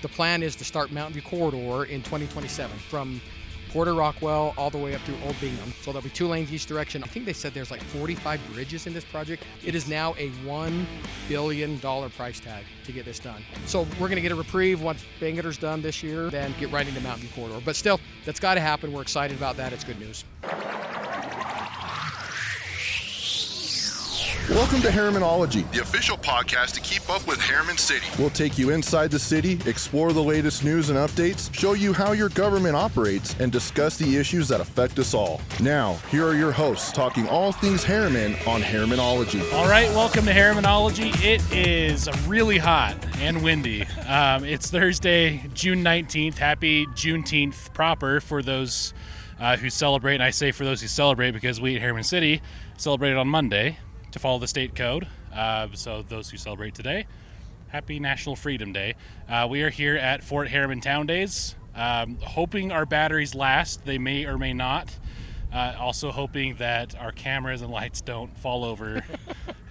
The plan is to start Mountain View Corridor in 2027 from Porter Rockwell all the way up through Old Bingham. So there'll be 2 lanes each direction. I think they said there's like 45 bridges in this project. It is now a $1 billion price tag to get this done. So we're going to get a reprieve once Bangerter's done this year, then get right into Mountain View Corridor. But still, that's got to happen. We're excited about that. It's good news. Welcome to Herrimanology, the official podcast to keep up with Herriman City. We'll take you inside the city, explore the latest news and updates, show you how your government operates, and discuss the issues that affect us all. Now, here are your hosts talking all things Herriman on Herrimanology. All right, welcome to Herrimanology. It is really hot and windy. It's Thursday, June 19th. Happy Juneteenth proper for those who celebrate. And I say for those who celebrate because we at Herriman City celebrated on Monday to follow the state code. So those who celebrate today, happy National Freedom Day. We are here at Fort Harriman Towne Days, hoping our batteries last. They may or may not. Also hoping that our cameras and lights don't fall over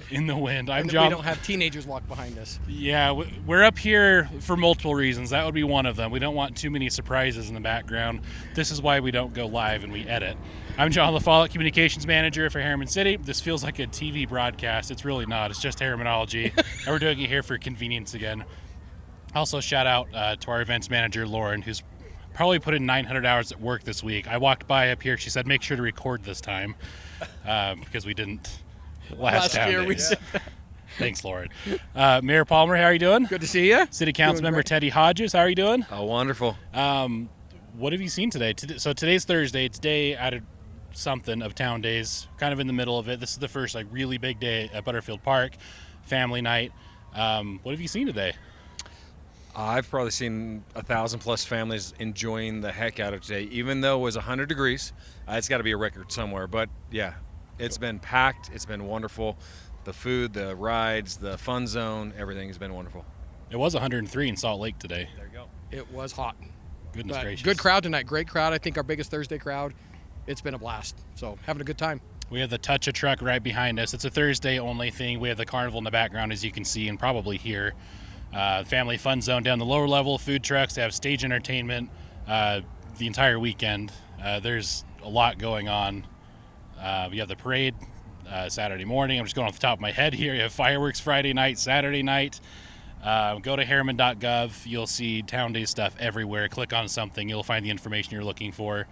in the wind. We don't have teenagers walk behind us. Yeah, we're up here for multiple reasons. That would be one of them. We don't want too many surprises in the background. This is why we don't go live and we edit. I'm John LaFollette, Communications Manager for Herriman City. This feels like a TV broadcast. It's really not. It's just Herrimanology, and we're doing it here for convenience again. Also, shout out to our events manager, Lauren, who's probably put in 900 hours at work this week. I walked by up here. She said, make sure to record this time because we didn't last year. Thanks, Lauren. Mayor Palmer, how are you doing? Good to see you. City Councilmember Teddy Hodges, how are you doing? Oh, wonderful. What have you seen today? So today's Thursday. It's day out of something of Towne Days, kind of in the middle of it. This is the first really big day at Butterfield Park, family night. What have you seen today? I've probably seen 1,000+ families enjoying the heck out of today, even though it was 100 degrees. It's got to be a record somewhere, but yeah, it's been packed. It's been wonderful. The food, the rides, the fun zone, everything has been wonderful. It was 103 in Salt Lake today. There you go. It was hot. Goodness gracious. Good crowd tonight. Great crowd. I think our biggest Thursday crowd. It's been a blast. So having a good time. We have the Touch-A truck right behind us. It's a Thursday only thing. We have the carnival in the background, as you can see and probably hear. Family fun zone down the lower level. Food trucks. They have stage entertainment the entire weekend. There's a lot going on. We have the parade Saturday morning. I'm just going off the top of my head here. You have fireworks Friday night, Saturday night. Go to harriman.gov. You'll see Towne Days stuff everywhere. Click on something. You'll find the information you're looking for.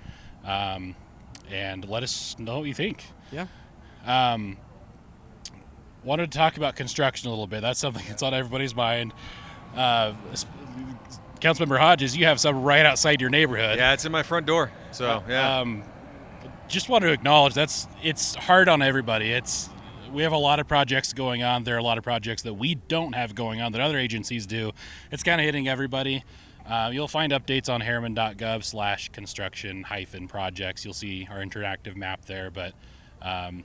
And let us know what you think. Yeah. Wanted to talk about construction a little bit. That's something that's on everybody's mind. Councilmember Hodges, you have some right outside your neighborhood. Yeah, it's in my front door. So, yeah. Just want to acknowledge it's hard on everybody. We have a lot of projects going on. There are a lot of projects that we don't have going on that other agencies do. It's kind of hitting everybody. You'll find updates on harriman.gov/construction-projects. You'll see our interactive map there. But I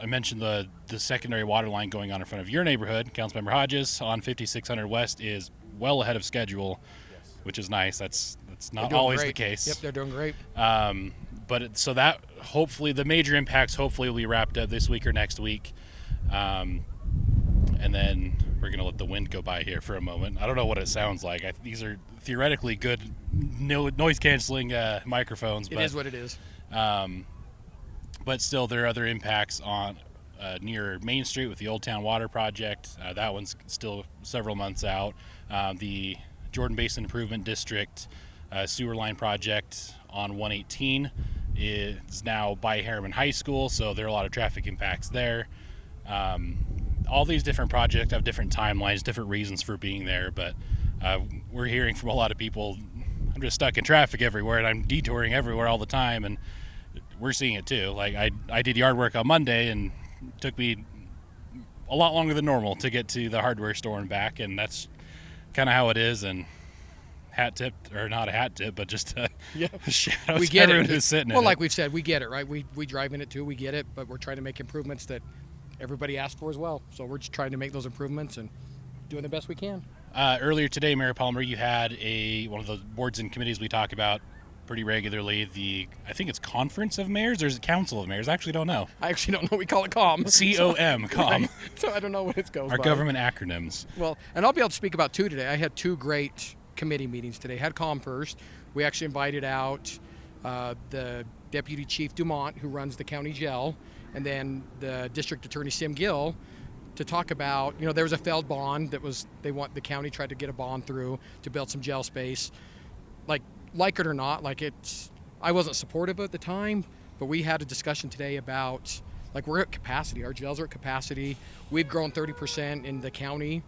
mentioned the secondary water line going on in front of your neighborhood, Councilmember Hodges, on 5600 West is well ahead of schedule, which is nice. That's not always the case. Yep, they're doing great. So that hopefully the major impacts hopefully will be wrapped up this week or next week. And then we're going to let the wind go by here for a moment. I don't know what it sounds like. These are theoretically good noise-canceling microphones. It is what it is. But still, there are other impacts on near Main Street with the Old Town Water Project. That one's still several months out. The Jordan Basin Improvement District sewer line project on 118 is now by Harriman High School, so there are a lot of traffic impacts there. All these different projects have different timelines, different reasons for being there, but we're hearing from a lot of people, I'm just stuck in traffic everywhere and I'm detouring everywhere all the time, and we're seeing it too. Like I did yard work on Monday and it took me a lot longer than normal to get to the hardware store and back, and that's kind of how it is. And hat tip, or not a hat tip, but just a shout out to everyone who's sitting in it. Well, like we've said, we get it, right? We drive in it too, we get it, but we're trying to make improvements that everybody asked for as well. So we're just trying to make those improvements and doing the best we can. Earlier today, Mayor Palmer, you had one of the boards and committees we talk about pretty regularly. I think it's Conference of Mayors, or is it Council of Mayors? I actually don't know. I actually don't know. We call it COM. COM, COM. Right? So I don't know what it goes Our by. government acronyms. Well, and I'll be able to speak about two today. I had two great committee meetings today. Had COM first. We actually invited out the Deputy Chief Dumont, who runs the county jail, and then the District Attorney Sim Gill, to talk about, there was a failed bond the county tried to get a bond through to build some jail space. Like it or not, I wasn't supportive at the time, but we had a discussion today about, we're at capacity. Our jails are at capacity. We've grown 30% in the county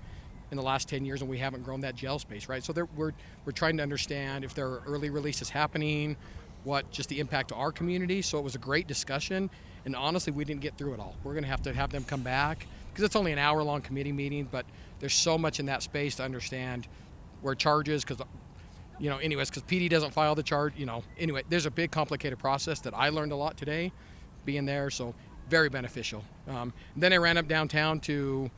in the last 10 years, and we haven't grown that jail space, right? So we're trying to understand if there are early releases happening, what just the impact to our community. So it was a great discussion, and honestly, we didn't get through it all. We're going to have them come back, because it's only an hour-long committee meeting, but there's so much in that space to understand where charges, because PD doesn't file the charge, Anyway, there's a big, complicated process that I learned a lot today being there, so very beneficial. Then I ran up downtown to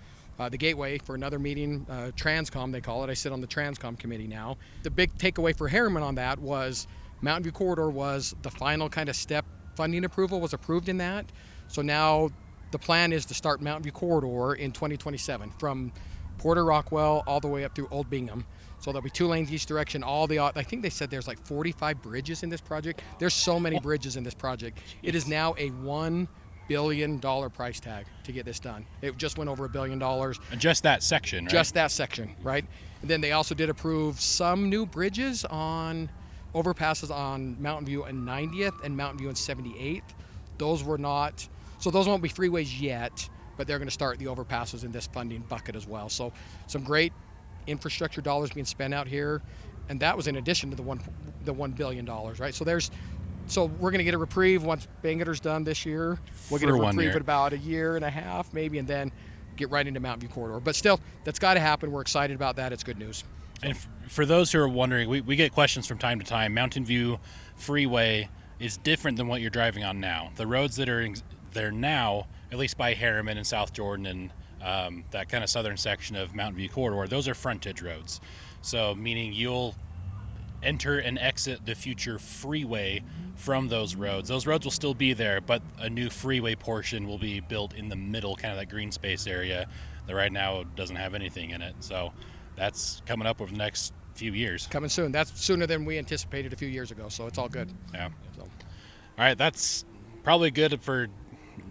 the Gateway for another meeting, Transcom they call it. I sit on the Transcom committee now. The big takeaway for Herriman on that was Mountain View Corridor was the final kind of step. Funding approval was approved in that. So now the plan is to start Mountain View Corridor in 2027 from Porter Rockwell all the way up through Old Bingham. So there'll be 2 lanes each direction. I think they said there's 45 bridges in this project. There's so many bridges in this project. It is now a $1 billion price tag to get this done. It just went over $1 billion. And just that section, right? Just that section, right? And then they also did approve some new bridges on overpasses on Mountain View and 90th and Mountain View and 78th. Those won't be freeways yet, but they're going to start the overpasses in this funding bucket as well. So some great infrastructure dollars being spent out here, and that was in addition to the $1 billion, right? So we're going to get a reprieve once Bangerter's done this year. We'll get a reprieve in about a year and a half maybe, and then get right into Mountain View Corridor. But still, that's got to happen. We're excited about that. It's good news. And for those who are wondering, we get questions from time to time. Mountain View Freeway is different than what you're driving on now. The roads that are there now, at least by Herriman and South Jordan and that kind of southern section of Mountain View Corridor, those are frontage roads. So meaning you'll enter and exit the future freeway from those roads. Those roads will still be there, but a new freeway portion will be built in the middle, kind of that green space area that right now doesn't have anything in it. So that's coming up over the next few years. Coming soon. That's sooner than we anticipated a few years ago, so it's all good. Yeah. So. All right, that's probably good for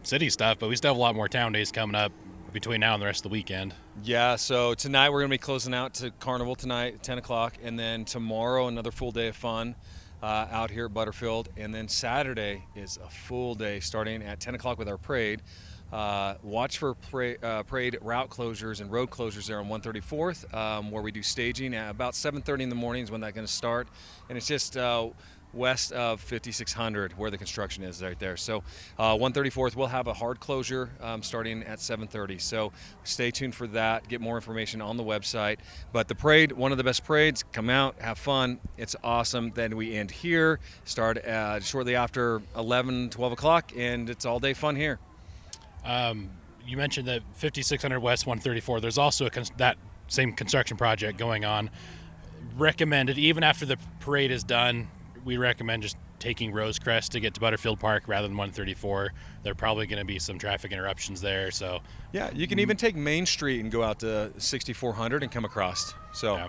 city stuff, but we still have a lot more Towne Days coming up between now and the rest of the weekend. Yeah, so tonight we're going to be closing out to Carnival tonight, 10 o'clock, and then tomorrow another full day of fun out here at Butterfield, and then Saturday is a full day starting at 10 o'clock with our parade. Watch for parade route closures and road closures there on 134th, where we do staging at about 7:30 in the morning is when that's going to start, and it's just west of 5600 where the construction is right there. So 134th will have a hard closure starting at 7:30. So stay tuned for that. Get more information on the website. But the parade, one of the best parades. Come out, have fun. It's awesome. Then we end here, start shortly after 11, 12 o'clock, and it's all day fun here. You mentioned that 5600 West 134. There's also that same construction project going on. Recommended, even after the parade is done, we recommend just taking Rosecrest to get to Butterfield Park rather than 134. There are probably going to be some traffic interruptions there. So yeah, you can even take Main Street and go out to 6400 and come across. So yeah.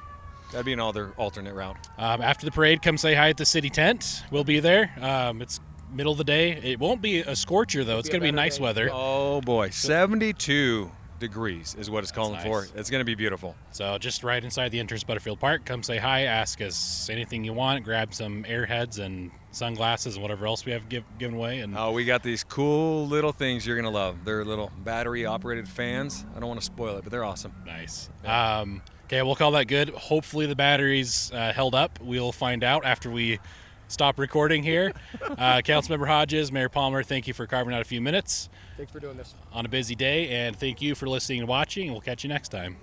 That'd be another alternate route. After the parade, come say hi at the city tent. We'll be there. It's middle of the day. It won't be a scorcher, though. It's going to be nice weather. Oh, boy. 72 degrees is what it's calling for. It's going to be beautiful. So just right inside the entrance to Butterfield Park, come say hi, ask us anything you want, grab some airheads and sunglasses and whatever else we have given away. And we got these cool little things you're going to love. They're little battery-operated fans. I don't want to spoil it, but they're awesome. Nice. Yeah. Okay, we'll call that good. Hopefully the batteries held up. We'll find out after we stop recording here. Councilmember Hodges, Mayor Palmer, thank you for carving out a few minutes. Thanks for doing this. On a busy day, and thank you for listening and watching, and we'll catch you next time.